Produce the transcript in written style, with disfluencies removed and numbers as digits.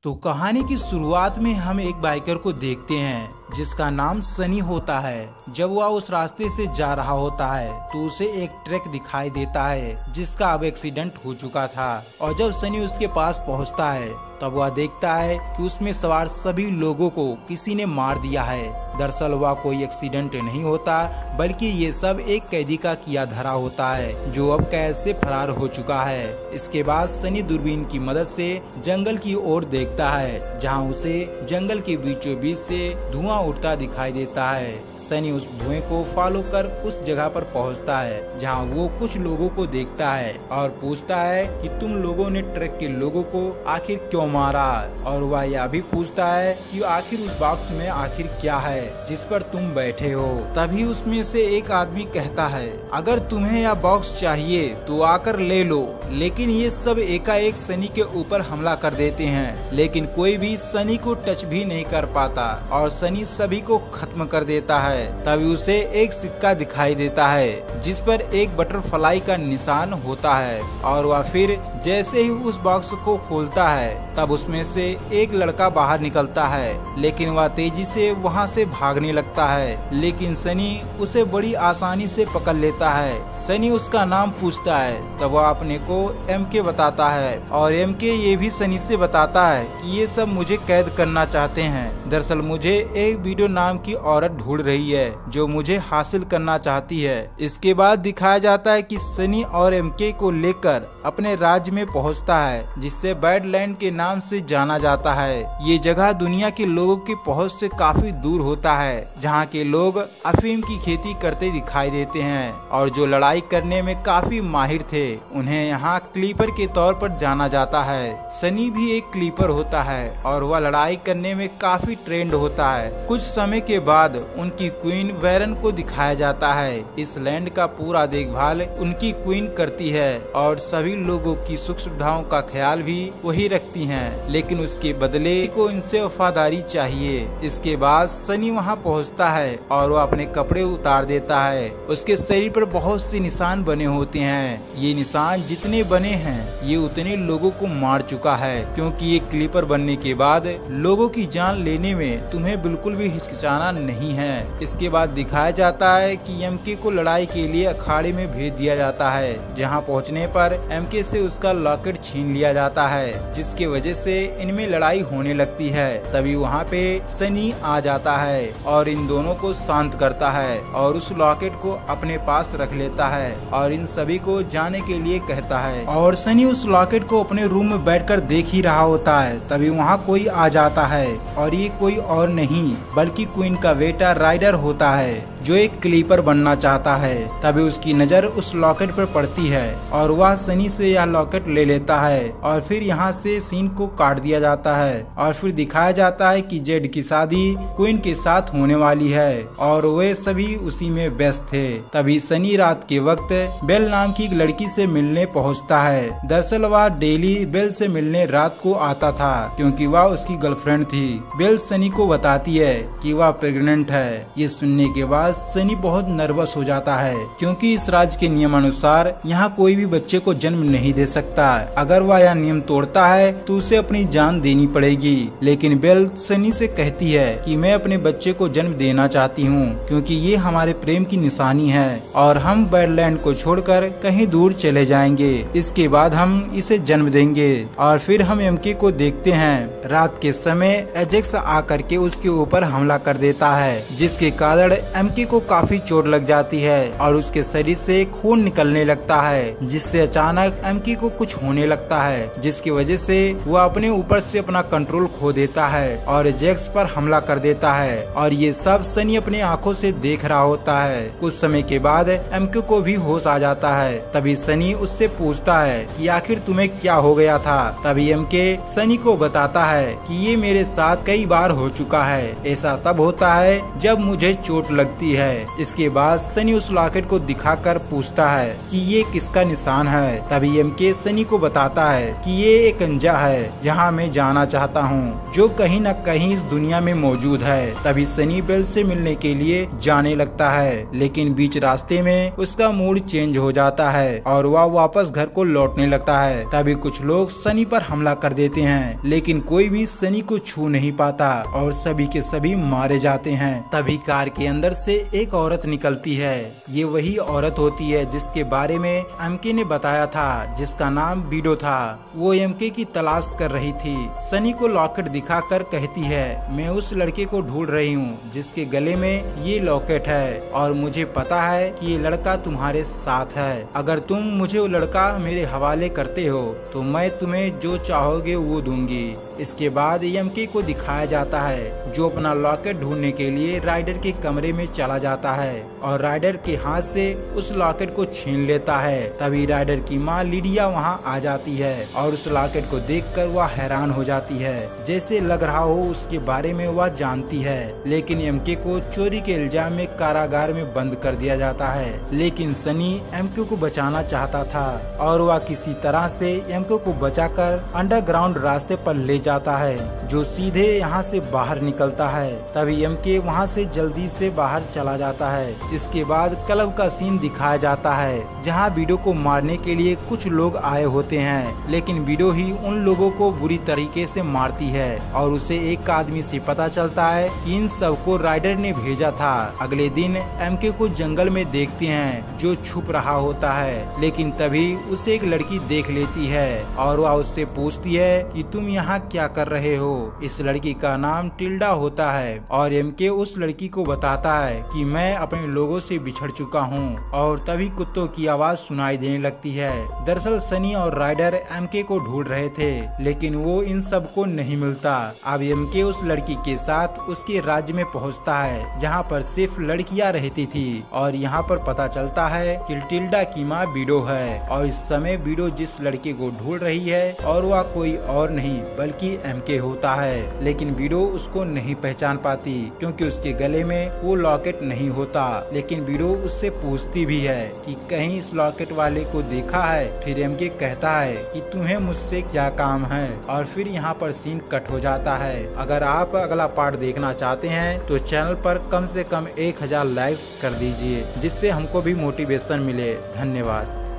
तो कहानी की शुरुआत में हम एक बाइकर को देखते हैं जिसका नाम सनी होता है। जब वह उस रास्ते से जा रहा होता है तो उसे एक ट्रक दिखाई देता है जिसका अब एक्सीडेंट हो चुका था। और जब सनी उसके पास पहुंचता है तब वह देखता है कि उसमें सवार सभी लोगों को किसी ने मार दिया है। दरअसल वह कोई एक्सीडेंट नहीं होता बल्कि ये सब एक कैदी का किया धरा होता है जो अब कैद से फरार हो चुका है। इसके बाद सनी दूरबीन की मदद से जंगल की ओर देखता है जहां उसे जंगल के बीचों बीच से धुआं उठता दिखाई देता है। सनी उस धुएं को फॉलो कर उस जगह पर पहुंचता है जहां वो कुछ लोगों को देखता है और पूछता है कि तुम लोगों ने ट्रक के लोगों को आखिर क्यों मारा। और वह यह भी पूछता है कि आखिर उस बॉक्स में आखिर क्या है जिस पर तुम बैठे हो। तभी उसमें से एक आदमी कहता है अगर तुम्हें यह बॉक्स चाहिए तो आकर ले लो। लेकिन ये सब एकाएक सनी के ऊपर हमला कर देते हैं लेकिन कोई भी सनी को टच भी नहीं कर पाता और सनी सभी को खत्म कर देता है। तभी उसे एक सिक्का दिखाई देता है जिस पर एक बटरफ्लाई का निशान होता है और वह फिर जैसे ही उस बॉक्स को खोलता है तब उसमें से एक लड़का बाहर निकलता है लेकिन वह तेजी से वहां से भागने लगता है। लेकिन सनी उसे बड़ी आसानी से पकड़ लेता है। सनी उसका नाम पूछता है तब वह अपने को एमके बताता है और एमके ये भी सनी से बताता है कि ये सब मुझे कैद करना चाहते हैं। दरअसल मुझे एक वीडियो नाम की औरत ढूंढ रही है जो मुझे हासिल करना चाहती है। इसके बाद दिखाया जाता है कि सनी और एमके को लेकर अपने राज्य में पहुंचता है जिससे बैडलैंड के नाम से जाना जाता है। ये जगह दुनिया के लोगों की पहुंच से काफी दूर होता है जहां के लोग अफीम की खेती करते दिखाई देते हैं और जो लड़ाई करने में काफी माहिर थे उन्हें यहाँ क्लीपर के तौर पर जाना जाता है। सनी भी एक क्लीपर होता है और वह लड़ाई करने में काफी ट्रेंड होता है। कुछ समय के बाद उनकी क्वीन वैरन को दिखाया जाता है। इस लैंड का पूरा देखभाल उनकी क्वीन करती है और सभी लोगों की सुख सुविधाओं का ख्याल भी वही रखती हैं, लेकिन उसके बदले को इनसे वफादारी चाहिए। इसके बाद सनी वहां पहुंचता है और वो अपने कपड़े उतार देता है। उसके शरीर पर बहुत से निशान बने होते हैं। ये निशान जितने बने हैं ये उतने लोगों को मार चुका है क्योंकि ये क्लीपर बनने के बाद लोगों की जान लेने में तुम्हें बिल्कुल भी हिचकिचाना नहीं है। इसके बाद दिखाया जाता है कि एमके को लड़ाई के लिए अखाड़े में भेज दिया जाता है जहां पहुंचने पर एमके से उसका लॉकेट छीन लिया जाता है जिसकी वजह से इनमें लड़ाई होने लगती है। तभी वहां पे सनी आ जाता है और इन दोनों को शांत करता है और उस लॉकेट को अपने पास रख लेता है और इन सभी को जाने के लिए कहता है। और सनी उस लॉकेट को अपने रूम में बैठकर देख ही रहा होता है तभी वहाँ कोई आ जाता है और ये कोई और नहीं बल्कि क्वीन का बेटा राइडर होता है जो एक क्लीपर बनना चाहता है। तभी उसकी नजर उस लॉकेट पर पड़ती है और वह सनी से यह लॉकेट ले लेता है और फिर यहाँ से सीन को काट दिया जाता है और फिर दिखाया जाता है कि जेड की शादी क्वीन के साथ होने वाली है और वे सभी उसी में व्यस्त थे। तभी सनी रात के वक्त बेल नाम की एक लड़की से मिलने पहुँचता है। दरअसल वह डेली बेल से मिलने रात को आता था क्योंकि वह उसकी गर्लफ्रेंड थी। बेल सनी को बताती है कि वह प्रेग्नेंट है। ये सुनने के बाद सनी बहुत नर्वस हो जाता है क्योंकि इस राज्य के नियमानुसार यहाँ कोई भी बच्चे को जन्म नहीं दे सकता। अगर वह यह नियम तोड़ता है तो उसे अपनी जान देनी पड़ेगी। लेकिन बेल सनी से कहती है कि मैं अपने बच्चे को जन्म देना चाहती हूँ क्योंकि ये हमारे प्रेम की निशानी है और हम बैडलैंड को छोड़कर कहीं दूर चले जाएंगे। इसके बाद हम इसे जन्म देंगे। और फिर हम एमके को देखते हैं। रात के समय एजेक्स आकर के उसके ऊपर हमला कर देता है जिसके कारण एमके को काफी चोट लग जाती है और उसके शरीर से खून निकलने लगता है जिससे अचानक एमके को कुछ होने लगता है जिसकी वजह से वो अपने ऊपर से अपना कंट्रोल खो देता है और एजेक्स पर हमला कर देता है। और ये सब सनी अपने आंखों से देख रहा होता है। कुछ समय के बाद एमके को भी होश आ जाता है। तभी सनी उससे पूछता है कि आखिर तुम्हें क्या हो गया था। तभी एमके सनी को बताता है कि ये मेरे साथ कई बार हो चुका है। ऐसा तब होता है जब मुझे चोट लगती है। इसके बाद सनी उस लॉकेट को दिखाकर पूछता है कि ये किसका निशान है। तभी एमके सनी को बताता है कि ये एक अंजा है जहाँ मैं जाना चाहता हूँ, जो कहीं न कहीं इस दुनिया में मौजूद है। तभी सनी बेल से मिलने के लिए जाने लगता है, लेकिन बीच रास्ते में उसका मूड चेंज हो जाता है और वह वापस घर को लौटने लगता है। तभी कुछ लोग सनी पर हमला कर देते हैं, लेकिन कोई भी सनी को छू नहीं पाता और सभी के सभी मारे जाते हैं। तभी कार के अंदर से एक औरत निकलती है। ये वही औरत होती है जिसके बारे में एमके ने बताया था, जिसका नाम बीडो था। वो एमके की तलाश कर रही थी। सनी को लॉकेट दिखाकर कहती है, मैं उस लड़के को ढूंढ रही हूँ जिसके गले में ये लॉकेट है और मुझे पता है कि ये लड़का तुम्हारे साथ है। अगर तुम मुझे वो लड़का मेरे हवाले करते हो तो मैं तुम्हें जो चाहोगे वो दूंगी। इसके बाद एमके को दिखाया जाता है जो अपना लॉकेट ढूंढने के लिए राइडर के कमरे में चला जाता है और राइडर के हाथ से उस लॉकेट को छीन लेता है। तभी राइडर की माँ लिडिया वहाँ आ जाती है और उस लॉकेट को देखकर वह हैरान हो जाती है, जैसे लग रहा हो उसके बारे में वह जानती है। लेकिन एमके को चोरी के इल्जाम में कारागार में बंद कर दिया जाता है। लेकिन सनी एमके को बचाना चाहता था और वह किसी तरह से एमके को बचाकर अंडरग्राउंड रास्ते पर ले जाता है जो सीधे यहाँ से बाहर निकलता है। तभी एमके वहाँ से जल्दी से बाहर चला जाता है। इसके बाद क्लब का सीन दिखाया जाता है जहाँ बीडो को मारने के लिए कुछ लोग आए होते हैं, लेकिन बीडो ही उन लोगों को बुरी तरीके से मारती है और उसे एक आदमी से पता चलता है कि इन सबको राइडर ने भेजा था। अगले दिन एमके को जंगल में देखते हैं जो छुप रहा होता है, लेकिन तभी उसे एक लड़की देख लेती है और वह उससे पूछती है कि तुम यहाँ क्या कर रहे हो। इस लड़की का नाम टिल्डा होता है और एमके उस लड़की को बताता है कि मैं अपने लोगों से बिछड़ चुका हूँ और तभी कुत्तों की आवाज सुनाई देने लगती है। दरअसल सनी और राइडर एमके को ढूंढ रहे थे, लेकिन वो इन सबको नहीं मिलता। अब एमके उस लड़की के साथ उसके राज्य में पहुंचता है जहां पर सिर्फ लड़कियां रहती थी और यहां पर पता चलता है कि टिल्डा की मां बीडो है और इस समय बीडो जिस लड़के को ढूंढ रही है और वह कोई और नहीं बल्कि एमके होता है। लेकिन बीडो उसको नहीं पहचान पाती क्योंकि उसके गले में वो लॉकेट नहीं होता। लेकिन बीडो उससे पूछती भी है कि कहीं इस लॉकेट वाले को देखा है। फिर एमके कहता है कि तुम्हें मुझसे क्या काम है और फिर यहाँ पर सीन कट हो जाता है। अगर आप अगला पार्ट देखना चाहते हैं तो चैनल पर कम से कम 1000 लाइक्स कर दीजिए, जिससे हमको भी मोटिवेशन मिले। धन्यवाद।